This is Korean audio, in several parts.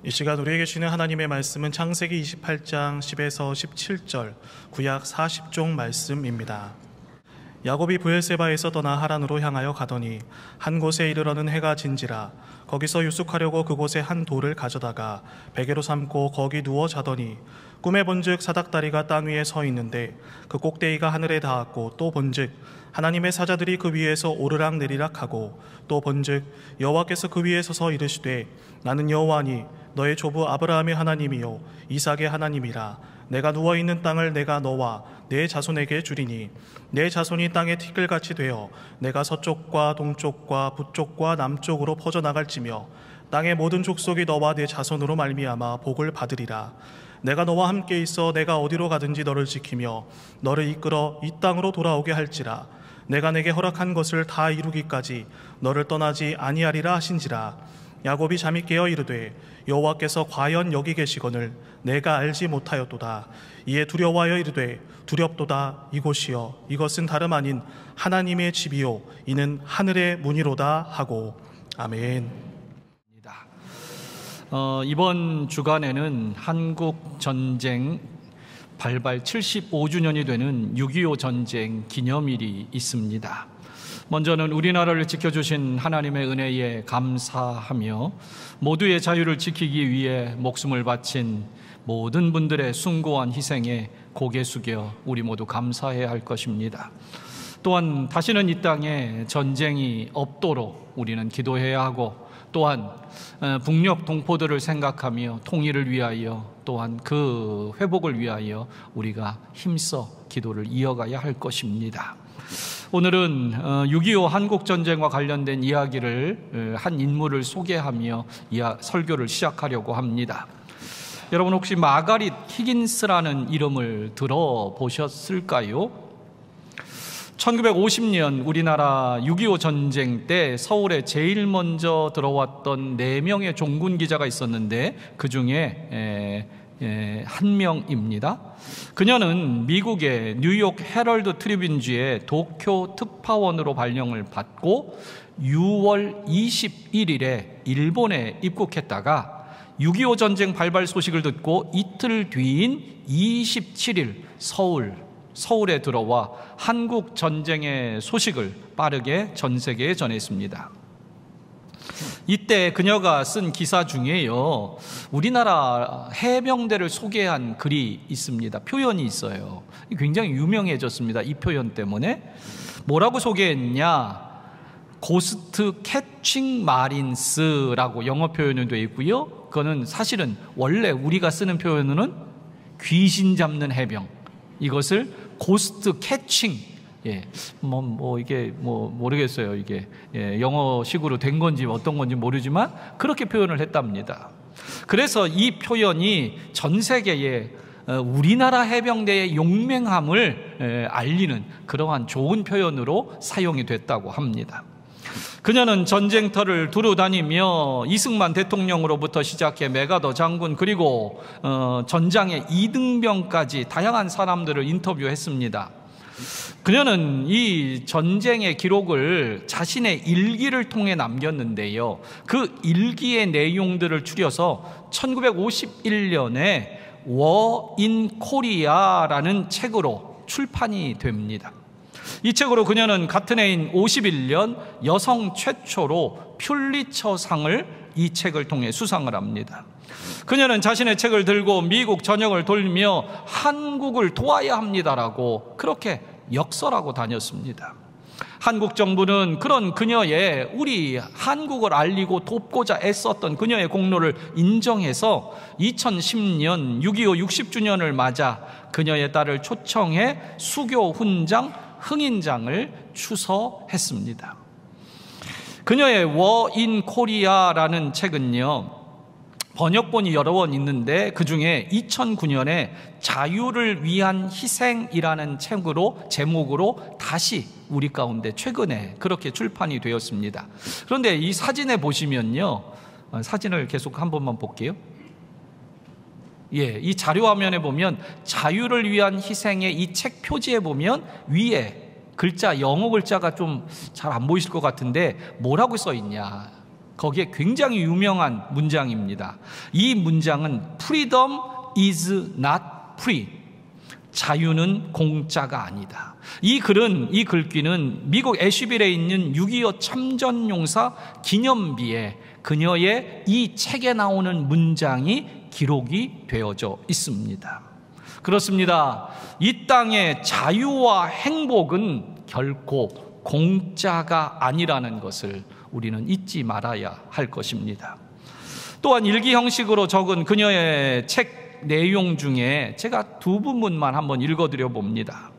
이 시간 우리에게 주시는 하나님의 말씀은 창세기 28장 10에서 17절 구약 40종 말씀입니다. 야곱이 브엘세바에서 떠나 하란으로 향하여 가더니 한 곳에 이르러는 해가 진지라. 거기서 유숙하려고 그곳에 한 돌을 가져다가 베개로 삼고 거기 누워 자더니 꿈에 본즉 사닥다리가 땅 위에 서 있는데 그 꼭대기가 하늘에 닿았고 또 본즉 하나님의 사자들이 그 위에서 오르락 내리락 하고 또 본즉 여호와께서 그 위에 서서 이르시되 나는 여호와니 너의 조부 아브라함의 하나님이요 이삭의 하나님이라. 내가 누워있는 땅을 내가 너와 내 자손에게 주리니 내 자손이 땅의 티끌같이 되어 내가 서쪽과 동쪽과 북쪽과 남쪽으로 퍼져나갈지며 땅의 모든 족속이 너와 내 자손으로 말미암아 복을 받으리라. 내가 너와 함께 있어 내가 어디로 가든지 너를 지키며 너를 이끌어 이 땅으로 돌아오게 할지라. 내가 내게 허락한 것을 다 이루기까지 너를 떠나지 아니하리라 하신지라. 야곱이 잠이 깨어 이르되 여호와께서 과연 여기 계시거늘 내가 알지 못하였도다. 이에 두려워하여 이르되 두렵도다. 이곳이여 이것은 다름 아닌 하나님의 집이요 이는 하늘의 문이로다 하고. 아멘. 이번 주간에는 한국 전쟁 발발 75주년이 되는 6.25 전쟁 기념일이 있습니다. 먼저는 우리나라를 지켜주신 하나님의 은혜에 감사하며 모두의 자유를 지키기 위해 목숨을 바친 모든 분들의 숭고한 희생에 고개 숙여 우리 모두 감사해야 할 것입니다. 또한 다시는 이 땅에 전쟁이 없도록 우리는 기도해야 하고, 또한 북녘 동포들을 생각하며 통일을 위하여, 또한 그 회복을 위하여 우리가 힘써 기도를 이어가야 할 것입니다. 오늘은 6.25 한국전쟁과 관련된 이야기를 한 인물을 소개하며 설교를 시작하려고 합니다. 여러분 혹시 마가릿 히긴스라는 이름을 들어보셨을까요? 1950년 우리나라 6.25 전쟁 때 서울에 제일 먼저 들어왔던 4명의 종군 기자가 있었는데 그 중에 한 명입니다. 그녀는 미국의 뉴욕 헤럴드 트리뷴지의 도쿄 특파원으로 발령을 받고 6월 21일에 일본에 입국했다가 6.25 전쟁 발발 소식을 듣고 이틀 뒤인 27일 서울에 들어와 한국 전쟁의 소식을 빠르게 전 세계에 전했습니다. 이때 그녀가 쓴 기사 중에요, 우리나라 해병대를 소개한 글이 있습니다. 표현이 있어요. 굉장히 유명해졌습니다. 이 표현 때문에. 뭐라고 소개했냐? 고스트 캐칭 마린스라고 영어 표현이 되어 있고요. 그거는 사실은 원래 우리가 쓰는 표현으로는 귀신 잡는 해병, 이것을 고스트 캐칭, 이게 모르겠어요. 이게 영어식으로 된 건지 어떤 건지 모르지만 그렇게 표현을 했답니다. 그래서 이 표현이 전 세계에 우리나라 해병대의 용맹함을 알리는 그러한 좋은 표현으로 사용이 됐다고 합니다. 그녀는 전쟁터를 두루 다니며 이승만 대통령으로부터 시작해 메가더 장군, 그리고 전장의 이등병까지 다양한 사람들을 인터뷰했습니다. 그녀는 이 전쟁의 기록을 자신의 일기를 통해 남겼는데요, 그 일기의 내용들을 추려서 1951년에 War in Korea라는 책으로 출판이 됩니다. 이 책으로 그녀는 같은 해인 51년 여성 최초로 퓰리처상을 이 책을 통해 수상을 합니다. 그녀는 자신의 책을 들고 미국 전역을 돌며 한국을 도와야 합니다라고 그렇게 역설하고 다녔습니다. 한국 정부는 그런 그녀의, 우리 한국을 알리고 돕고자 애썼던 그녀의 공로를 인정해서 2010년 6.25 60주년을 맞아 그녀의 딸을 초청해 수교 훈장, 흥인장을 추서했습니다. 그녀의 War in Korea라는 책은요, 번역본이 여러 권 있는데 그 중에 2009년에 자유를 위한 희생이라는 제목으로 다시 우리 가운데 최근에 그렇게 출판이 되었습니다. 그런데 이 사진에 보시면요, 사진을 계속 한 번만 볼게요. 이 자료 화면에 보면 자유를 위한 희생의 이 책 표지에 보면 위에 글자, 영어 글자가 좀 잘 안 보이실 것 같은데 뭐라고 써 있냐? 거기에 굉장히 유명한 문장입니다. 이 문장은 Freedom is not free. 자유는 공짜가 아니다. 이 글귀는 미국 애쉬빌에 있는 6.25 참전용사 기념비에 그녀의 이 책에 나오는 문장이 기록이 되어져 있습니다. 그렇습니다. 이 땅의 자유와 행복은 결코 공짜가 아니라는 것을 우리는 잊지 말아야 할 것입니다. 또한 일기 형식으로 적은 그녀의 책 내용 중에 제가 두 부분만 한번 읽어드려 봅니다.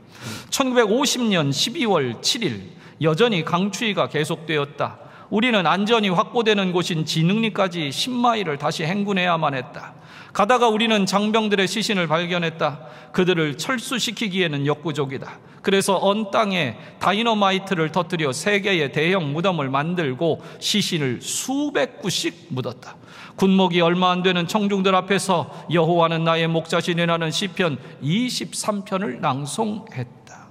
1950년 12월 7일 여전히 강추위가 계속되었다. 우리는 안전이 확보되는 곳인 진흥리까지 10마일을 다시 행군해야만 했다. 가다가 우리는 장병들의 시신을 발견했다. 그들을 철수시키기에는 역부족이다. 그래서 언 땅에 다이너마이트를 터뜨려 3개의 대형 무덤을 만들고 시신을 수백 구씩 묻었다. 군목이 얼마 안 되는 청중들 앞에서 여호와는 나의 목자신이라는 시편 23편을 낭송했다.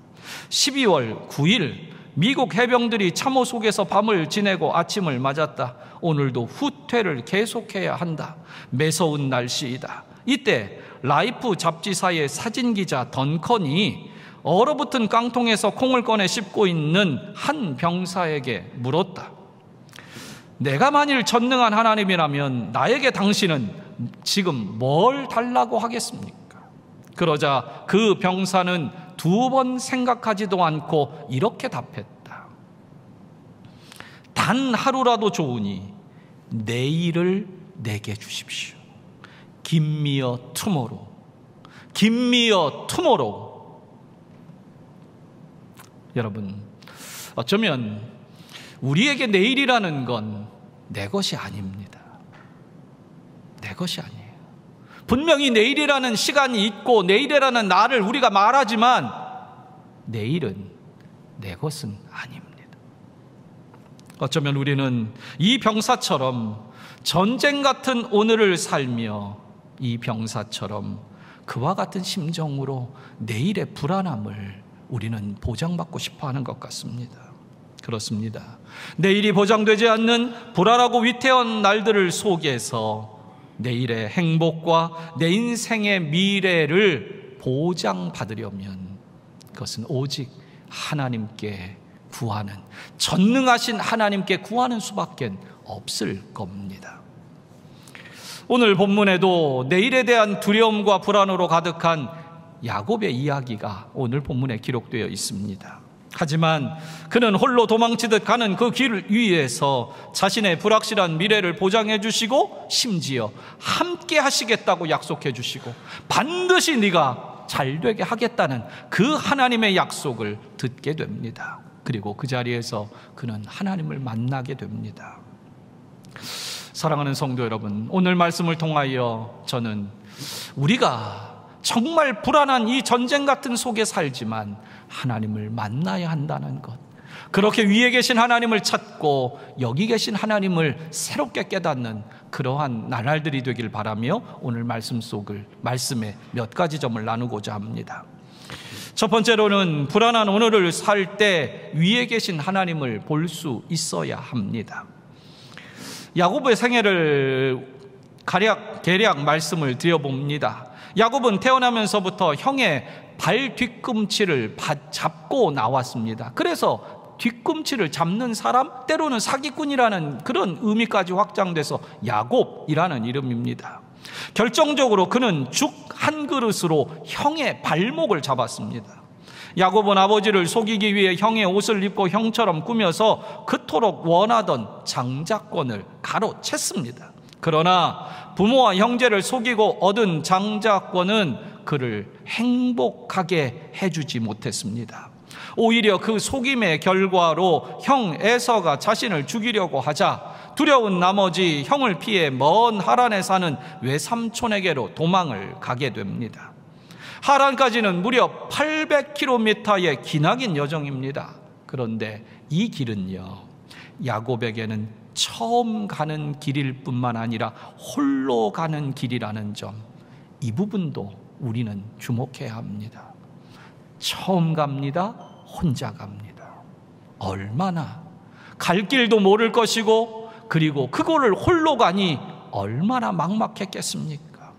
12월 9일 미국 해병들이 참호 속에서 밤을 지내고 아침을 맞았다. 오늘도 후퇴를 계속해야 한다. 매서운 날씨이다. 이때 라이프 잡지사의 사진기자 던컨이 얼어붙은 깡통에서 콩을 꺼내 씹고 있는 한 병사에게 물었다. 내가 만일 전능한 하나님이라면 나에게 당신은 지금 뭘 달라고 하겠습니까? 그러자 그 병사는 2번 생각하지도 않고 이렇게 답했다. 단 하루라도 좋으니 내일을 내게 주십시오. Give me a tomorrow. Give me a tomorrow. 여러분, 어쩌면 우리에게 내일이라는 건 내 것이 아닙니다. 내 것이 아니에요. 분명히 내일이라는 시간이 있고 내일이라는 날을 우리가 말하지만 내일은 내 것은 아닙니다. 어쩌면 우리는 이 병사처럼 전쟁 같은 오늘을 살며 이 병사처럼 그와 같은 심정으로 내일의 불안함을 우리는 보장받고 싶어 하는 것 같습니다. 그렇습니다. 내일이 보장되지 않는 불안하고 위태한 날들을 속에서 내일의 행복과 내 인생의 미래를 보장받으려면 그것은 오직 하나님께 구하는, 전능하신 하나님께 구하는 수밖에 없을 겁니다. 오늘 본문에도 내일에 대한 두려움과 불안으로 가득한 야곱의 이야기가 오늘 본문에 기록되어 있습니다. 하지만 그는 홀로 도망치듯 가는 그 길 위에서 자신의 불확실한 미래를 보장해 주시고 심지어 함께 하시겠다고 약속해 주시고 반드시 네가 잘되게 하겠다는 그 하나님의 약속을 듣게 됩니다. 그리고 그 자리에서 그는 하나님을 만나게 됩니다. 사랑하는 성도 여러분, 오늘 말씀을 통하여 저는 우리가 정말 불안한 이 전쟁 같은 속에 살지만 하나님을 만나야 한다는 것, 그렇게 위에 계신 하나님을 찾고 여기 계신 하나님을 새롭게 깨닫는 그러한 나날들이 되길 바라며 오늘 말씀에 몇 가지 점을 나누고자 합니다. 첫 번째로는 불안한 오늘을 살 때 위에 계신 하나님을 볼 수 있어야 합니다. 야곱의 생애를 대략 말씀을 드려봅니다. 야곱은 태어나면서부터 형의 발 뒤꿈치를 잡고 나왔습니다. 그래서 뒤꿈치를 잡는 사람, 때로는 사기꾼이라는 그런 의미까지 확장돼서 야곱이라는 이름입니다. 결정적으로 그는 죽 한 그릇으로 형의 발목을 잡았습니다. 야곱은 아버지를 속이기 위해 형의 옷을 입고 형처럼 꾸며서 그토록 원하던 장자권을 가로챘습니다. 그러나 부모와 형제를 속이고 얻은 장자권은 그를 행복하게 해주지 못했습니다. 오히려 그 속임의 결과로 형 에서가 자신을 죽이려고 하자 두려운 나머지 형을 피해 먼 하란에 사는 외삼촌에게로 도망을 가게 됩니다. 하란까지는 무려 800km의 기나긴 여정입니다. 그런데 이 길은요, 야곱에게는 처음 가는 길일 뿐만 아니라 홀로 가는 길이라는 점, 이 부분도 우리는 주목해야 합니다. 처음 갑니다. 혼자 갑니다. 얼마나 갈 길도 모를 것이고 그리고 그거를 홀로 가니 얼마나 막막했겠습니까?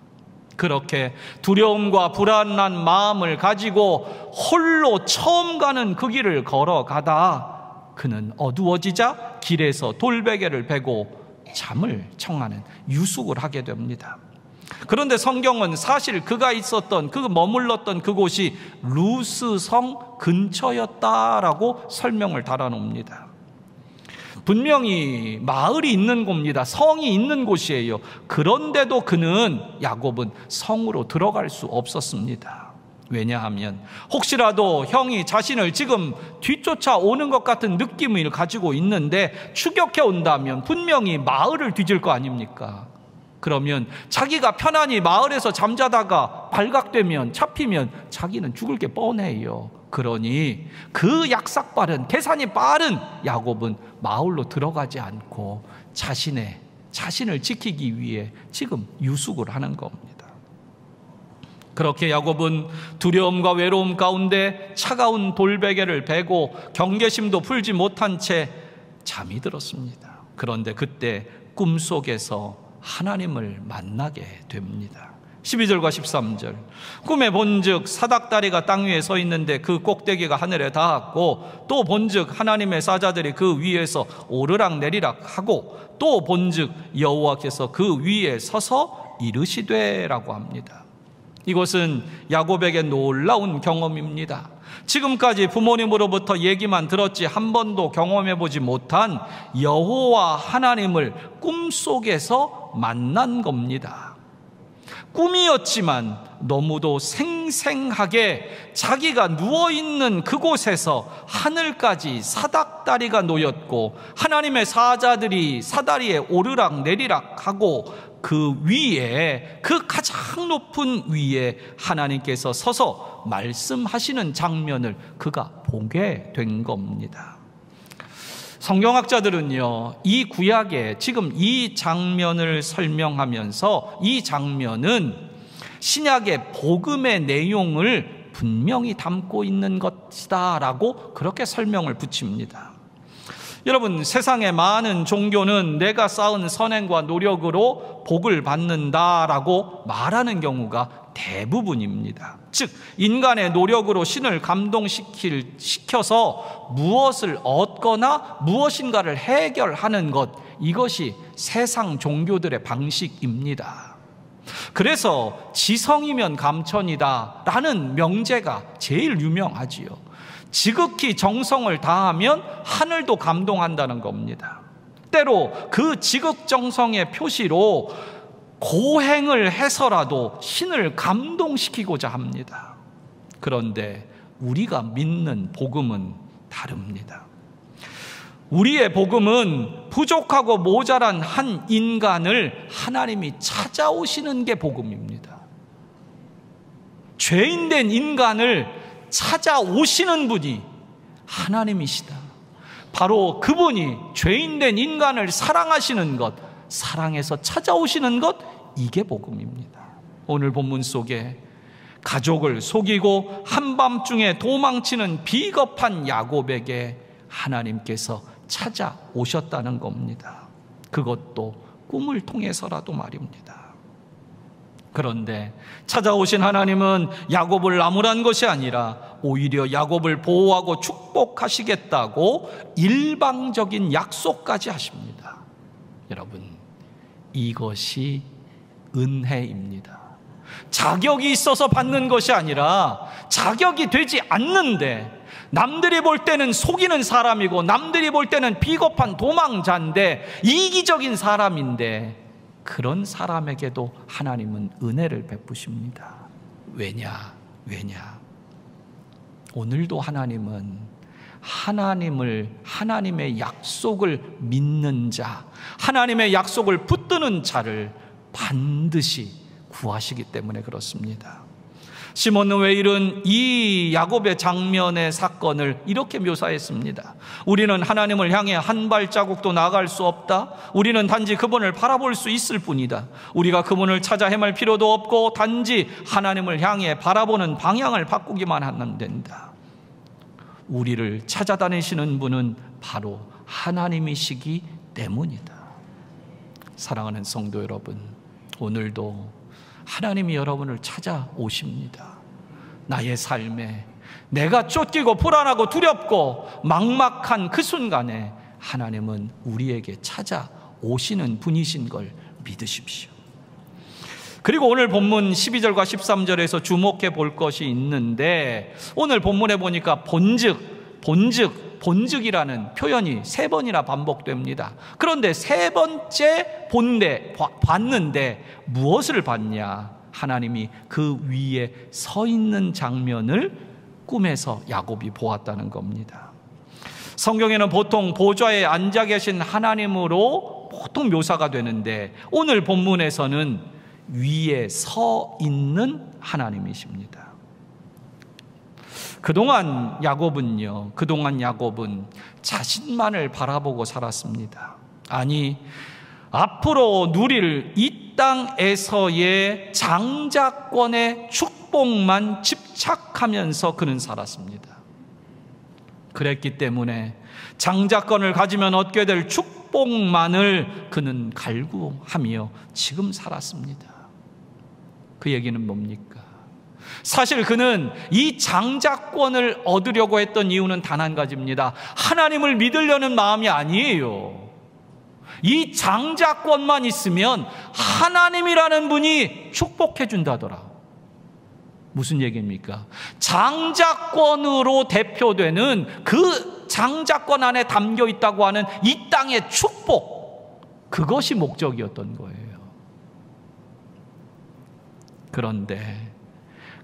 그렇게 두려움과 불안한 마음을 가지고 홀로 처음 가는 그 길을 걸어가다 그는 어두워지자 길에서 돌베개를 베고 잠을 청하는 유숙을 하게 됩니다. 그런데 성경은 사실 그가 있었던, 그 머물렀던 그곳이 루스성 근처였다라고 설명을 달아놓습니다. 분명히 마을이 있는 곳입니다. 성이 있는 곳이에요. 그런데도 그는, 야곱은 성으로 들어갈 수 없었습니다. 왜냐하면 혹시라도 형이 자신을 지금 뒤쫓아 오는 것 같은 느낌을 가지고 있는데 추격해 온다면 분명히 마을을 뒤질 거 아닙니까? 그러면 자기가 편안히 마을에서 잠자다가 발각되면, 잡히면 자기는 죽을 게 뻔해요. 그러니 그 약삭빠른, 계산이 빠른 야곱은 마을로 들어가지 않고 자신을 지키기 위해 지금 유숙을 하는 겁니다. 그렇게 야곱은 두려움과 외로움 가운데 차가운 돌베개를 베고 경계심도 풀지 못한 채 잠이 들었습니다. 그런데 그때 꿈속에서 하나님을 만나게 됩니다. 12절과 13절. 꿈에 본즉 사닥다리가 땅 위에 서 있는데 그 꼭대기가 하늘에 닿았고, 또 본즉 하나님의 사자들이 그 위에서 오르락 내리락 하고, 또 본즉 여호와께서 그 위에 서서 이르시되라고 합니다. 이것은 야곱에게 놀라운 경험입니다. 지금까지 부모님으로부터 얘기만 들었지 한 번도 경험해보지 못한 여호와 하나님을 꿈속에서 만난 겁니다. 꿈이었지만 너무도 생생하게 자기가 누워있는 그곳에서 하늘까지 사닥다리가 놓였고 하나님의 사자들이 사다리에 오르락 내리락 하고 그 위에, 그 가장 높은 위에 하나님께서 서서 말씀하시는 장면을 그가 보게 된 겁니다. 성경학자들은요, 이 구약에 지금 이 장면을 설명하면서 이 장면은 신약의 복음의 내용을 분명히 담고 있는 것이다 라고 그렇게 설명을 붙입니다. 여러분, 세상의 많은 종교는 내가 쌓은 선행과 노력으로 복을 받는다라고 말하는 경우가 대부분입니다. 즉, 인간의 노력으로 신을 감동시켜서 무엇을 얻거나 무엇인가를 해결하는 것, 이것이 세상 종교들의 방식입니다. 그래서 지성이면 감천이다 라는 명제가 제일 유명하지요. 지극히 정성을 다하면 하늘도 감동한다는 겁니다. 때로 그 지극정성의 표시로 고행을 해서라도 신을 감동시키고자 합니다. 그런데 우리가 믿는 복음은 다릅니다. 우리의 복음은 부족하고 모자란 한 인간을 하나님이 찾아오시는 게 복음입니다. 죄인된 인간을 찾아오시는 분이 하나님이시다. 바로 그분이 죄인된 인간을 사랑하시는 것, 사랑해서 찾아오시는 것, 이게 복음입니다. 오늘 본문 속에 가족을 속이고 한밤중에 도망치는 비겁한 야곱에게 하나님께서 찾아오셨다는 겁니다. 그것도 꿈을 통해서라도 말입니다. 그런데 찾아오신 하나님은 야곱을 나무란 것이 아니라 오히려 야곱을 보호하고 축복하시겠다고 일방적인 약속까지 하십니다. 여러분, 이것이 은혜입니다. 자격이 있어서 받는 것이 아니라 자격이 되지 않는데, 남들이 볼 때는 속이는 사람이고 남들이 볼 때는 비겁한 도망자인데, 이기적인 사람인데, 그런 사람에게도 하나님은 은혜를 베푸십니다. 왜냐? 오늘도 하나님은 하나님의 약속을 믿는 자, 하나님의 약속을 붙드는 자를 반드시 구하시기 때문에 그렇습니다. 시몬 웨일은 이 야곱의 장면의 사건을 이렇게 묘사했습니다. 우리는 하나님을 향해 한 발자국도 나아갈 수 없다. 우리는 단지 그분을 바라볼 수 있을 뿐이다. 우리가 그분을 찾아 헤맬 필요도 없고 단지 하나님을 향해 바라보는 방향을 바꾸기만 하면 된다. 우리를 찾아다니시는 분은 바로 하나님이시기 때문이다. 사랑하는 성도 여러분, 오늘도 하나님이 여러분을 찾아오십니다. 나의 삶에 내가 쫓기고 불안하고 두렵고 막막한 그 순간에 하나님은 우리에게 찾아오시는 분이신 걸 믿으십시오. 그리고 오늘 본문 12절과 13절에서 주목해 볼 것이 있는데, 오늘 본문에 보니까 본즉이라는 표현이 3번이나 반복됩니다. 그런데 3번째 봤는데 무엇을 봤냐? 하나님이 그 위에 서 있는 장면을 꿈에서 야곱이 보았다는 겁니다. 성경에는 보통 보좌에 앉아 계신 하나님으로 보통 묘사가 되는데, 오늘 본문에서는 위에 서 있는 하나님이십니다. 그동안 야곱은 자신만을 바라보고 살았습니다. 아니, 앞으로 누릴 이 땅에서의 장자권의 축복만 집착하면서 그는 살았습니다. 그랬기 때문에 장자권을 가지면 얻게 될 축복만을 그는 갈구하며 지금 살았습니다. 그 얘기는 뭡니까? 사실 그는 이 장자권을 얻으려고 했던 이유는 단 한 가지입니다. 하나님을 믿으려는 마음이 아니에요. 이 장자권만 있으면 하나님이라는 분이 축복해 준다더라. 무슨 얘기입니까? 장자권으로 대표되는 그 장자권 안에 담겨 있다고 하는 이 땅의 축복, 그것이 목적이었던 거예요. 그런데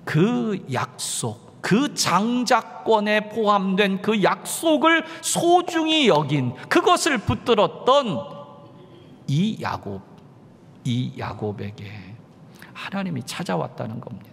그 약속, 그 장자권에 포함된 그 약속을 소중히 여긴, 그것을 붙들었던 이 야곱에게 하나님이 찾아왔다는 겁니다.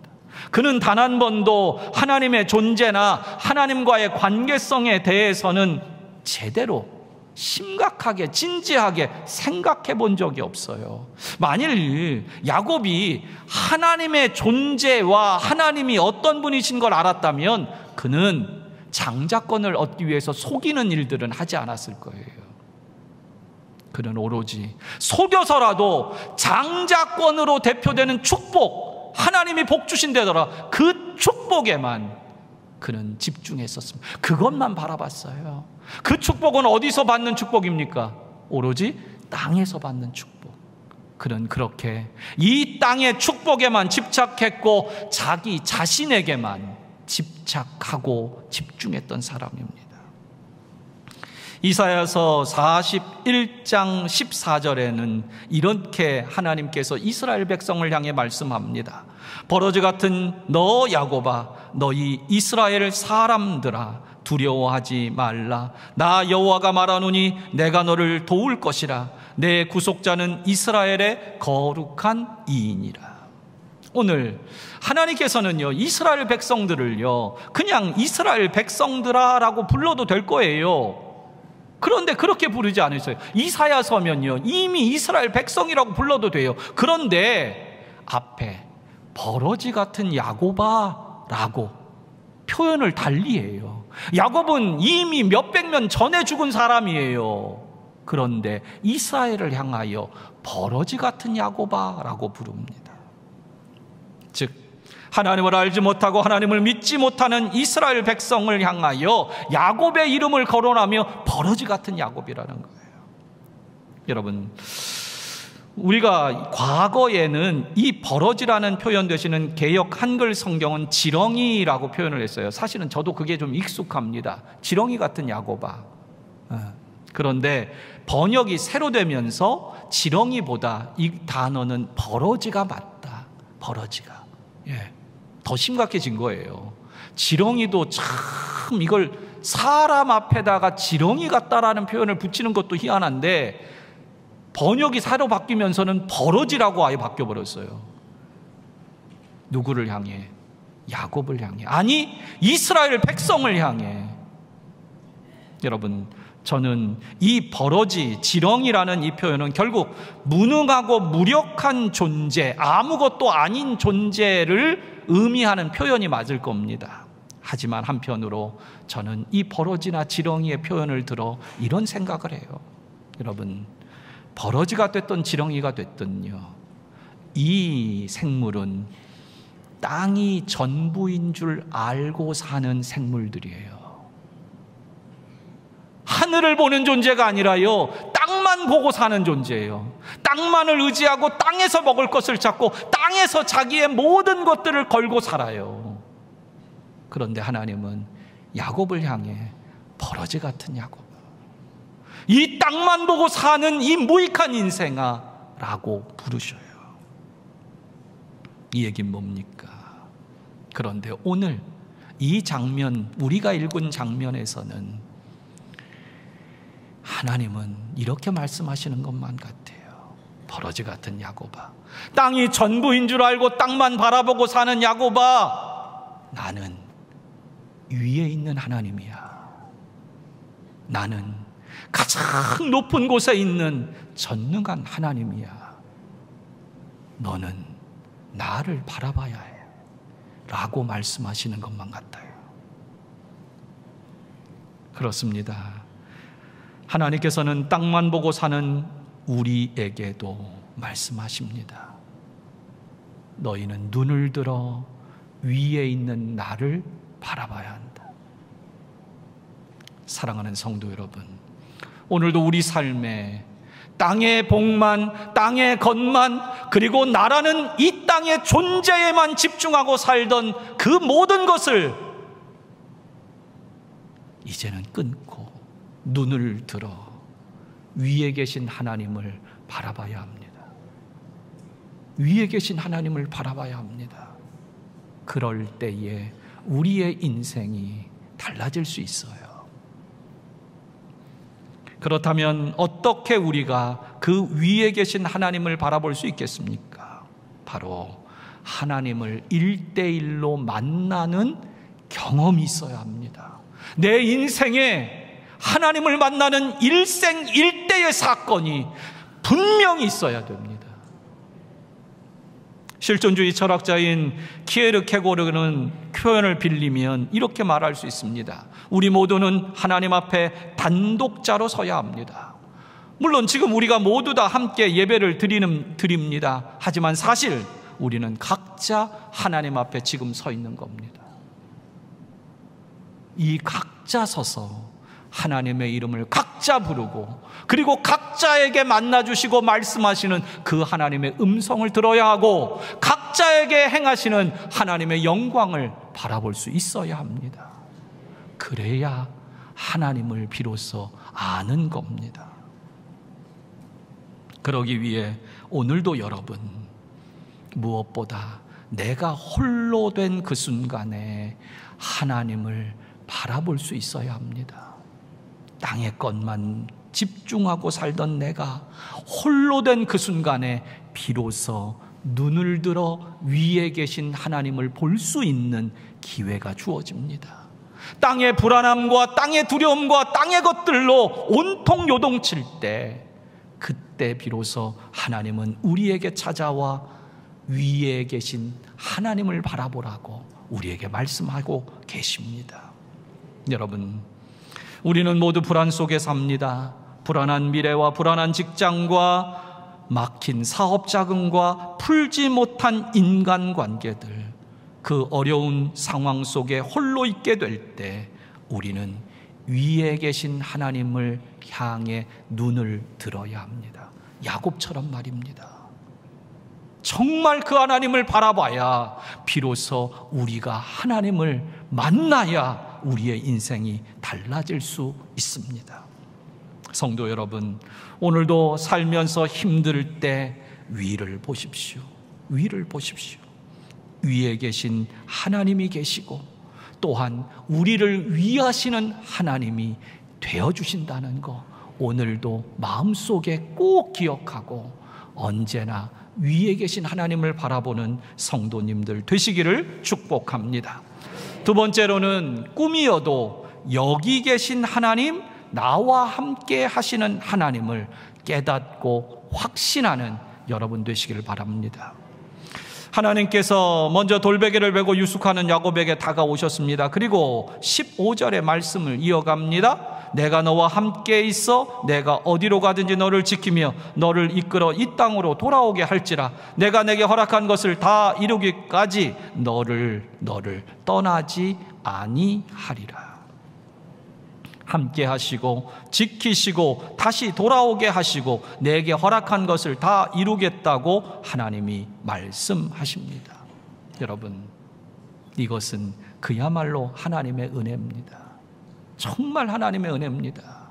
그는 단 한 번도 하나님의 존재나 하나님과의 관계성에 대해서는 제대로 심각하게 진지하게 생각해 본 적이 없어요. 만일 야곱이 하나님의 존재와 하나님이 어떤 분이신 걸 알았다면 그는 장자권을 얻기 위해서 속이는 일들은 하지 않았을 거예요. 그는 오로지 속여서라도 장자권으로 대표되는 축복, 하나님이 복 주신다더라, 그 축복에만 그는 집중했었습니다. 그것만 바라봤어요. 그 축복은 어디서 받는 축복입니까? 오로지 땅에서 받는 축복. 그는 그렇게 이 땅의 축복에만 집착했고 자기 자신에게만 집착하고 집중했던 사람입니다. 이사야서 41장 14절에는 이렇게 하나님께서 이스라엘 백성을 향해 말씀합니다. 버러지 같은 너 야곱아, 너희 이스라엘 사람들아, 두려워하지 말라. 나 여호와가 말하노니 내가 너를 도울 것이라. 내 구속자는 이스라엘의 거룩한 이인이라. 오늘 하나님께서는요, 이스라엘 백성들을요, 그냥 이스라엘 백성들아라고 불러도 될 거예요. 그런데 그렇게 부르지 않으셔요. 이사야서면요, 이미 이스라엘 백성이라고 불러도 돼요. 그런데 앞에 버러지 같은 야곱아라고 표현을 달리해요. 야곱은 이미 몇백 년 전에 죽은 사람이에요. 그런데 이스라엘을 향하여 버러지 같은 야곱아라고 부릅니다. 즉 하나님을 알지 못하고 하나님을 믿지 못하는 이스라엘 백성을 향하여 야곱의 이름을 거론하며 버러지 같은 야곱이라는 거예요. 여러분, 우리가 과거에는 이 버러지라는 표현 되시는 개역 한글 성경은 지렁이라고 표현을 했어요. 사실은 저도 그게 좀 익숙합니다. 지렁이 같은 야곱아. 그런데 번역이 새로 되면서 지렁이보다 이 단어는 버러지가 맞다. 버러지가. 더 심각해진 거예요. 지렁이도 참 이걸 사람 앞에다가 지렁이 같다라는 표현을 붙이는 것도 희한한데 번역이 새로 바뀌면서는 버러지라고 아예 바뀌어버렸어요. 누구를 향해? 야곱을 향해. 아니, 이스라엘 백성을 향해. 여러분, 저는 이 버러지, 지렁이라는 이 표현은 결국 무능하고 무력한 존재, 아무것도 아닌 존재를 의미하는 표현이 맞을 겁니다. 하지만 한편으로 저는 이 버러지나 지렁이의 표현을 들어 이런 생각을 해요. 여러분, 버러지가 됐든 지렁이가 됐든요, 이 생물은 땅이 전부인 줄 알고 사는 생물들이에요. 하늘을 보는 존재가 아니라요, 땅만 보고 사는 존재예요. 땅만을 의지하고 땅에서 먹을 것을 찾고 땅에서 자기의 모든 것들을 걸고 살아요. 그런데 하나님은 야곱을 향해 버러지 같은 야곱, 이 땅만 보고 사는 이 무익한 인생아 라고 부르셔요. 이 얘기는 뭡니까? 그런데 오늘 이 장면, 우리가 읽은 장면에서는 하나님은 이렇게 말씀하시는 것만 같아요. 버러지 같은 야곱아, 땅이 전부인 줄 알고 땅만 바라보고 사는 야곱아, 나는 위에 있는 하나님이야. 나는 가장 높은 곳에 있는 전능한 하나님이야. 너는 나를 바라봐야 해 라고 말씀하시는 것만 같아요. 그렇습니다. 하나님께서는 땅만 보고 사는 우리에게도 말씀하십니다. 너희는 눈을 들어 위에 있는 나를 바라봐야 한다. 사랑하는 성도 여러분, 오늘도 우리 삶에 땅의 복만, 땅의 것만, 그리고 나라는 이 땅의 존재에만 집중하고 살던 그 모든 것을 이제는 끊고 눈을 들어 위에 계신 하나님을 바라봐야 합니다. 위에 계신 하나님을 바라봐야 합니다. 그럴 때에 우리의 인생이 달라질 수 있어요. 그렇다면 어떻게 우리가 그 위에 계신 하나님을 바라볼 수 있겠습니까? 바로 하나님을 1대1로 만나는 경험이 있어야 합니다. 내 인생에 하나님을 만나는 일생일대의 사건이 분명히 있어야 됩니다. 실존주의 철학자인 키에르케고르는 표현을 빌리면 이렇게 말할 수 있습니다. 우리 모두는 하나님 앞에 단독자로 서야 합니다. 물론 지금 우리가 모두 다 함께 예배를 드립니다. 하지만 사실 우리는 각자 하나님 앞에 지금 서 있는 겁니다. 이 각자 서서 하나님의 이름을 각자 부르고, 그리고 각자에게 만나주시고 말씀하시는 그 하나님의 음성을 들어야 하고, 각자에게 행하시는 하나님의 영광을 바라볼 수 있어야 합니다. 그래야 하나님을 비로소 아는 겁니다. 그러기 위해 오늘도 여러분, 무엇보다 내가 홀로 된 그 순간에 하나님을 바라볼 수 있어야 합니다. 땅의 것만 집중하고 살던 내가 홀로 된 그 순간에 비로소 눈을 들어 위에 계신 하나님을 볼 수 있는 기회가 주어집니다. 땅의 불안함과 땅의 두려움과 땅의 것들로 온통 요동칠 때, 그때 비로소 하나님은 우리에게 찾아와 위에 계신 하나님을 바라보라고 우리에게 말씀하고 계십니다. 여러분, 우리는 모두 불안 속에 삽니다. 불안한 미래와 불안한 직장과 막힌 사업 자금과 풀지 못한 인간관계들, 그 어려운 상황 속에 홀로 있게 될 때 우리는 위에 계신 하나님을 향해 눈을 들어야 합니다. 야곱처럼 말입니다. 정말 그 하나님을 바라봐야 비로소 우리가 하나님을 만나야 우리의 인생이 달라질 수 있습니다. 성도 여러분, 오늘도 살면서 힘들 때 위를 보십시오. 위를 보십시오. 위에 계신 하나님이 계시고, 또한 우리를 위하시는 하나님이 되어주신다는 거, 오늘도 마음속에 꼭 기억하고 언제나 위에 계신 하나님을 바라보는 성도님들 되시기를 축복합니다. 두 번째로는 꿈이어도 여기 계신 하나님, 나와 함께 하시는 하나님을 깨닫고 확신하는 여러분 되시기를 바랍니다. 하나님께서 먼저 돌베개를 메고 유숙하는 야곱에게 다가오셨습니다. 그리고 15절의 말씀을 이어갑니다. 내가 너와 함께 있어 내가 어디로 가든지 너를 지키며 너를 이끌어 이 땅으로 돌아오게 할지라. 내가 내게 허락한 것을 다 이루기까지 너를 떠나지 아니하리라. 함께 하시고 지키시고 다시 돌아오게 하시고 내게 허락한 것을 다 이루겠다고 하나님이 말씀하십니다. 여러분, 이것은 그야말로 하나님의 은혜입니다. 정말 하나님의 은혜입니다.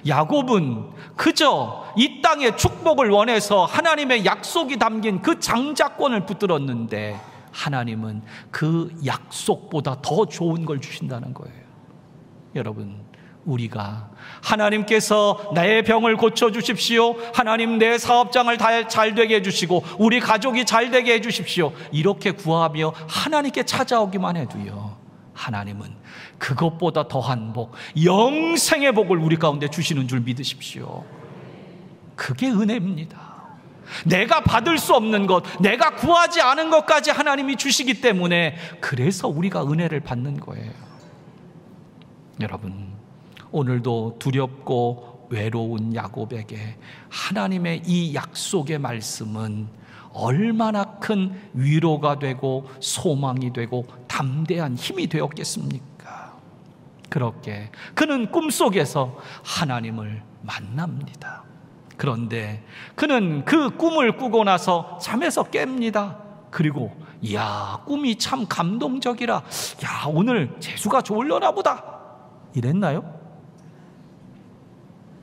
야곱은 그저 이 땅의 축복을 원해서 하나님의 약속이 담긴 그 장자권을 붙들었는데 하나님은 그 약속보다 더 좋은 걸 주신다는 거예요. 여러분, 우리가 하나님께서 내 병을 고쳐주십시오, 하나님 내 사업장을 잘 되게 해주시고 우리 가족이 잘 되게 해주십시오, 이렇게 구하며 하나님께 찾아오기만 해도요, 하나님은 그것보다 더한 복, 영생의 복을 우리 가운데 주시는 줄 믿으십시오. 그게 은혜입니다. 내가 받을 수 없는 것, 내가 구하지 않은 것까지 하나님이 주시기 때문에 그래서 우리가 은혜를 받는 거예요. 여러분, 오늘도 두렵고 외로운 야곱에게 하나님의 이 약속의 말씀은 얼마나 큰 위로가 되고 소망이 되고 담대한 힘이 되었겠습니까? 그렇게 그는 꿈속에서 하나님을 만납니다. 그런데 그는 그 꿈을 꾸고 나서 잠에서 깹니다. 그리고 이야, 꿈이 참 감동적이라, 야, 오늘 재수가 좋으려나 보다, 이랬나요?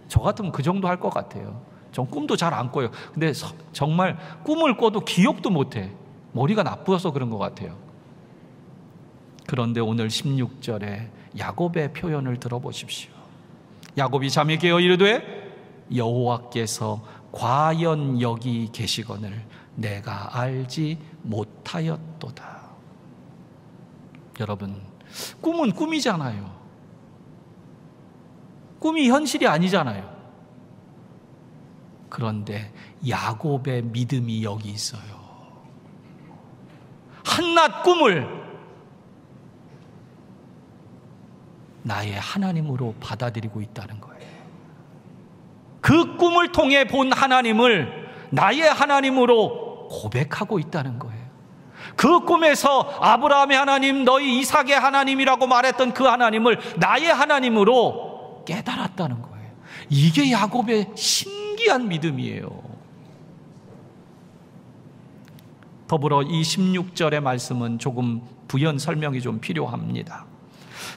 저 같으면 그 정도 할 것 같아요. 전 꿈도 잘 안 꿔요. 근데 정말 꿈을 꿔도 기억도 못해. 머리가 나쁘어서 그런 것 같아요. 그런데 오늘 16절에 야곱의 표현을 들어보십시오. 야곱이 잠이 깨어 이르되 여호와께서 과연 여기 계시거늘 내가 알지 못하였도다. 여러분, 꿈은 꿈이잖아요. 꿈이 현실이 아니잖아요. 그런데 야곱의 믿음이 여기 있어요. 한낱 꿈을 나의 하나님으로 받아들이고 있다는 거예요. 그 꿈을 통해 본 하나님을 나의 하나님으로 고백하고 있다는 거예요. 그 꿈에서 아브라함의 하나님, 너희 이삭의 하나님이라고 말했던 그 하나님을 나의 하나님으로 깨달았다는 거예요. 이게 야곱의 신기한 믿음이에요. 더불어 이 16절의 말씀은 조금 부연 설명이 좀 필요합니다.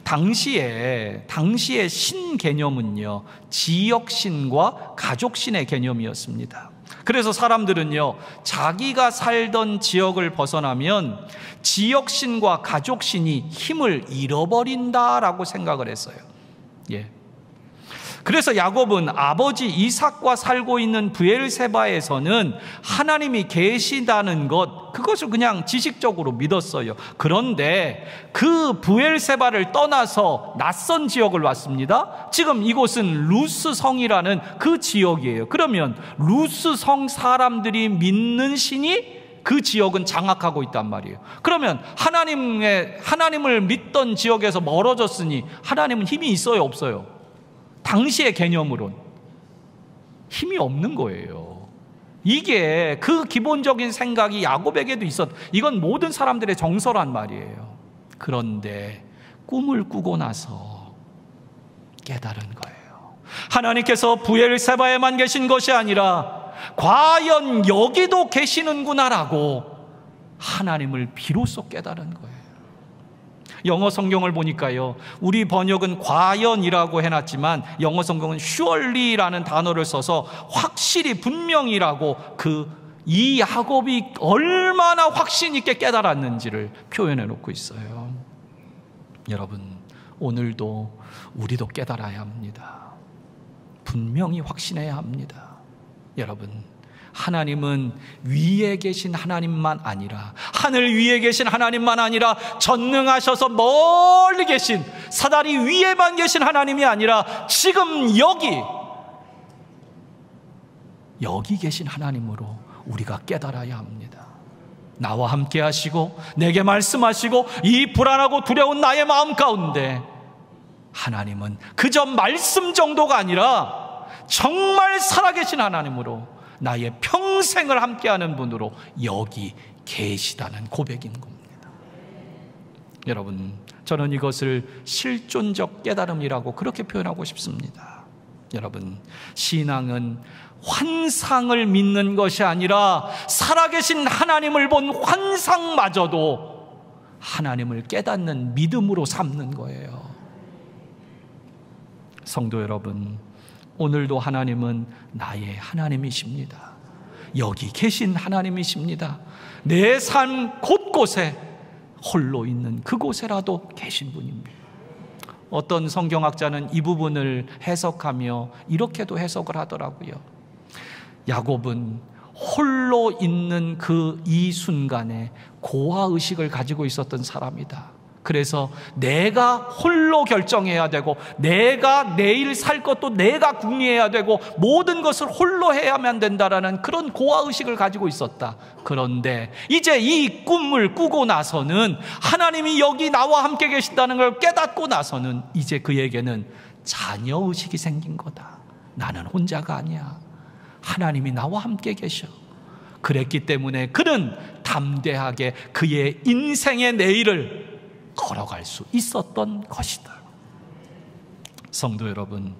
당시의 신 개념은요, 지역신과 가족신의 개념이었습니다. 그래서 사람들은요, 자기가 살던 지역을 벗어나면 지역신과 가족신이 힘을 잃어버린다라고 생각을 했어요. 예. 그래서 야곱은 아버지 이삭과 살고 있는 브엘세바에서는 하나님이 계시다는 것, 그것을 그냥 지식적으로 믿었어요. 그런데 그 브엘세바를 떠나서 낯선 지역을 왔습니다. 지금 이곳은 루스성이라는 그 지역이에요. 그러면 루스성 사람들이 믿는 신이 그 지역은 장악하고 있단 말이에요. 그러면 하나님을 믿던 지역에서 멀어졌으니 하나님은 힘이 있어요, 없어요? 당시의 개념으론 힘이 없는 거예요. 이게 그 기본적인 생각이 야곱에게도 이건 모든 사람들의 정서란 말이에요. 그런데 꿈을 꾸고 나서 깨달은 거예요. 하나님께서 브엘세바에만 계신 것이 아니라 과연 여기도 계시는구나라고 하나님을 비로소 깨달은 거예요. 영어 성경을 보니까요, 우리 번역은 과연이라고 해놨지만 영어 성경은 surely라는 단어를 써서 확실히 분명히라고 이 야곱이 얼마나 확신 있게 깨달았는지를 표현해 놓고 있어요. 여러분, 오늘도 우리도 깨달아야 합니다. 분명히 확신해야 합니다. 여러분, 하나님은 위에 계신 하나님만 아니라, 하늘 위에 계신 하나님만 아니라 전능하셔서 멀리 계신, 사다리 위에만 계신 하나님이 아니라 지금 여기 계신 하나님으로 우리가 깨달아야 합니다. 나와 함께 하시고 내게 말씀하시고 이 불안하고 두려운 나의 마음 가운데 하나님은 그저 말씀 정도가 아니라 정말 살아계신 하나님으로 나의 평생을 함께하는 분으로 여기 계시다는 고백인 겁니다. 여러분, 저는 이것을 실존적 깨달음이라고 그렇게 표현하고 싶습니다. 여러분, 신앙은 환상을 믿는 것이 아니라 살아계신 하나님을 본 환상마저도 하나님을 깨닫는 믿음으로 삼는 거예요. 성도 여러분, 오늘도 하나님은 나의 하나님이십니다. 여기 계신 하나님이십니다. 내 삶 곳곳에 홀로 있는 그곳에라도 계신 분입니다. 어떤 성경학자는 이 부분을 해석하며 이렇게도 해석을 하더라고요. 야곱은 홀로 있는 이 순간에 고아의식을 가지고 있었던 사람이다. 그래서 내가 홀로 결정해야 되고, 내가 내일 살 것도 내가 궁리해야 되고, 모든 것을 홀로 해야만 된다라는 그런 고아의식을 가지고 있었다. 그런데 이제 이 꿈을 꾸고 나서는, 하나님이 여기 나와 함께 계신다는 걸 깨닫고 나서는 이제 그에게는 자녀의식이 생긴 거다. 나는 혼자가 아니야. 하나님이 나와 함께 계셔. 그랬기 때문에 그는 담대하게 그의 인생의 내일을 걸어갈 수 있었던 것이다. 성도 여러분,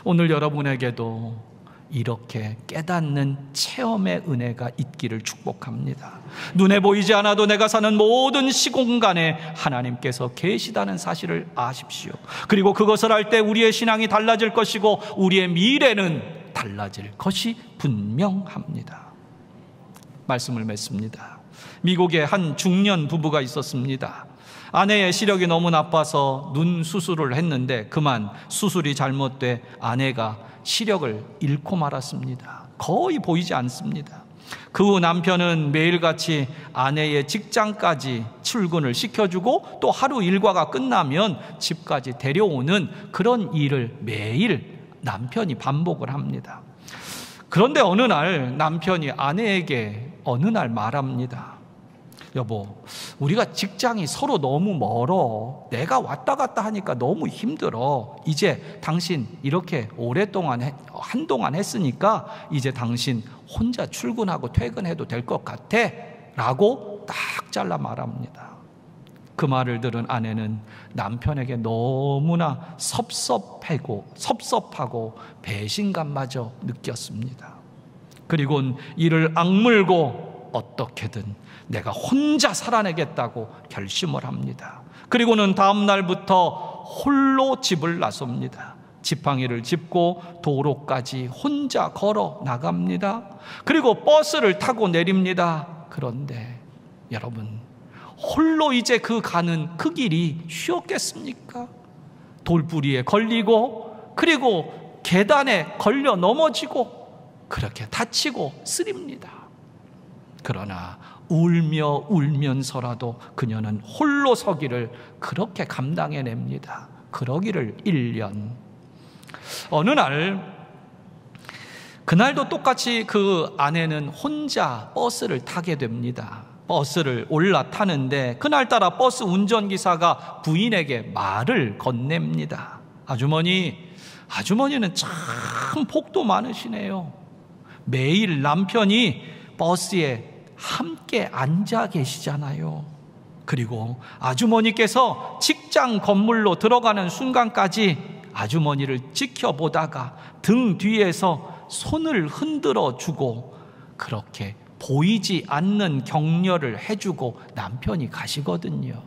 오늘 여러분에게도 이렇게 깨닫는 체험의 은혜가 있기를 축복합니다. 눈에 보이지 않아도 내가 사는 모든 시공간에 하나님께서 계시다는 사실을 아십시오. 그리고 그것을 알 때 우리의 신앙이 달라질 것이고 우리의 미래는 달라질 것이 분명합니다. 말씀을 맺습니다. 미국에 한 중년 부부가 있었습니다. 아내의 시력이 너무 나빠서 눈 수술을 했는데 그만 수술이 잘못돼 아내가 시력을 잃고 말았습니다. 거의 보이지 않습니다. 그 후 남편은 매일같이 아내의 직장까지 출근을 시켜주고 또 하루 일과가 끝나면 집까지 데려오는 그런 일을 매일 남편이 반복을 합니다. 그런데 어느 날 남편이 아내에게 말합니다. 여보, 우리가 직장이 서로 너무 멀어. 내가 왔다 갔다 하니까 너무 힘들어. 이제 당신 이렇게 오랫동안 한동안 했으니까 이제 당신 혼자 출근하고 퇴근해도 될 것 같아 라고 딱 잘라 말합니다. 그 말을 들은 아내는 남편에게 너무나 섭섭하고 배신감마저 느꼈습니다. 그리고는 이를 악물고 어떻게든 내가 혼자 살아내겠다고 결심을 합니다. 그리고는 다음 날부터 홀로 집을 나섭니다. 지팡이를 짚고 도로까지 혼자 걸어 나갑니다. 그리고 버스를 타고 내립니다. 그런데 여러분, 홀로 이제 가는 그 길이 쉬웠겠습니까? 돌부리에 걸리고 그리고 계단에 걸려 넘어지고 그렇게 다치고 쓰립니다. 그러나 울면서라도 그녀는 홀로 서기를 그렇게 감당해냅니다. 그러기를 1년. 어느 날, 그날도 똑같이 그 아내는 혼자 버스를 타게 됩니다. 버스를 올라타는데 그날따라 버스 운전기사가 부인에게 말을 건넵니다. 아주머니는 참 복도 많으시네요. 매일 남편이 버스에 함께 앉아 계시잖아요. 그리고 아주머니께서 직장 건물로 들어가는 순간까지 아주머니를 지켜보다가 등 뒤에서 손을 흔들어 주고 그렇게 보이지 않는 격려를 해주고 남편이 가시거든요.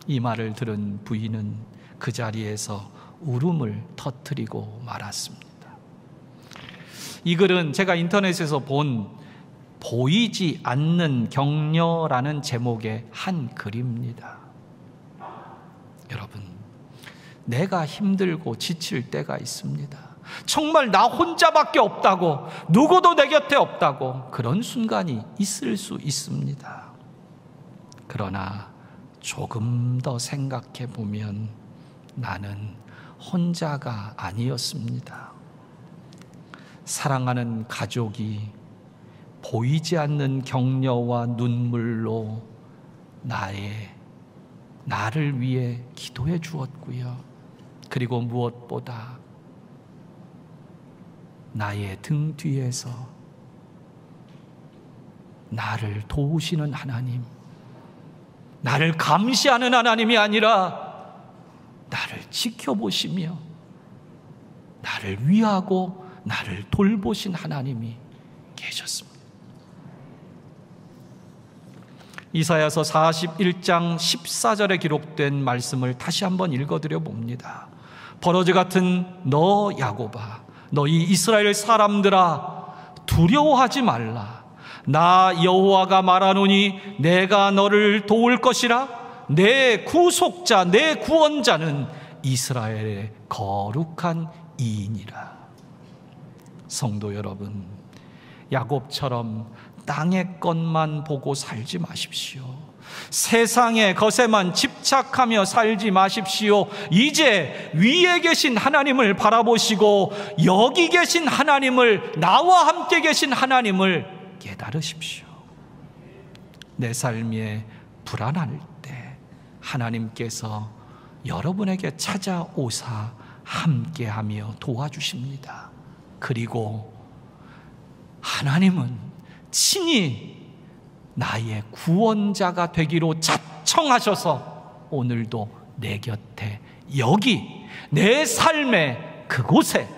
이 말을 들은 부인은 그 자리에서 울음을 터뜨리고 말았습니다. 이 글은 제가 인터넷에서 본 보이지 않는 격려라는 제목의 한 글입니다. 여러분, 내가 힘들고 지칠 때가 있습니다. 정말 나 혼자밖에 없다고, 누구도 내 곁에 없다고 그런 순간이 있을 수 있습니다. 그러나 조금 더 생각해 보면 나는 혼자가 아니었습니다. 사랑하는 가족이 보이지 않는 격려와 눈물로 나의 나를 위해 기도해 주었고요. 그리고 무엇보다 나의 등 뒤에서 나를 도우시는 하나님, 나를 감시하는 하나님이 아니라 나를 지켜보시며 나를 위하고 나를 돌보신 하나님이 계셨습니다. 이사야서 41장 14절에 기록된 말씀을 다시 한번 읽어드려 봅니다. 버러지 같은 너 야곱아, 너희 이스라엘 사람들아, 두려워하지 말라. 나 여호와가 말하노니 내가 너를 도울 것이라. 내 구속자, 내 구원자는 이스라엘의 거룩한 이인이라. 성도 여러분, 야곱처럼 땅의 것만 보고 살지 마십시오. 세상의 것에만 집착하며 살지 마십시오. 이제 위에 계신 하나님을 바라보시고 여기 계신 하나님을, 나와 함께 계신 하나님을 깨달으십시오. 내 삶에 불안할 때 하나님께서 여러분에게 찾아오사 함께하며 도와주십니다. 그리고 하나님은 친히 나의 구원자가 되기로 자청하셔서 오늘도 내 곁에, 여기 내 삶의 그곳에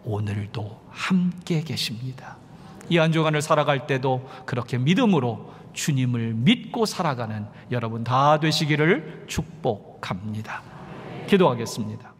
오늘도 함께 계십니다. 이 한 주간을 살아갈 때도 그렇게 믿음으로 주님을 믿고 살아가는 여러분 다 되시기를 축복합니다. 기도하겠습니다.